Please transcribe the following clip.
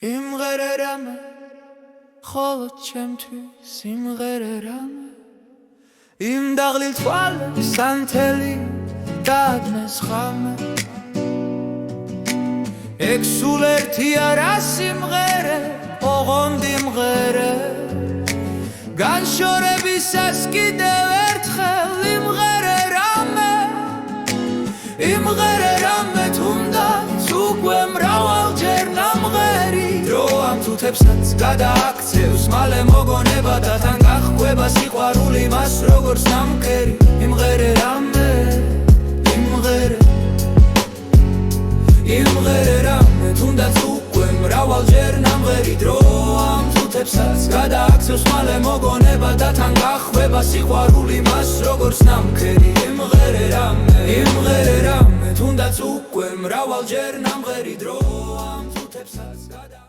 იმღერე რამე ხოლო ჩემთვის იმღერე რამე იმ დაღლილ თვალებს ანთელი დადნეს ხამე ეგ სულ ერთი არა სიმღერე ოღონდ იმღერე განშორებისას კიდევ ერთხელ იმღერე რამე თუნდაც უკვე მრავალჯერ ნამღერი დრო ამ თუთებსაც გადააქცევს მალე მოგონება და თან გაჰყვება სიყვარული მას როგორც ნამქერი იმღერე რამე თუნდაც უკვე მრავალჯერ ნამღერი დრო ამ თუთებსაც გადააქცევს მალე მოგონება და თან გაჰყვება სიყვარული მას როგორც ნამქერი იმღერე რამე თუნდაც უკვე მრავალჯერ ნამღერი დრო ამ თუთებსაც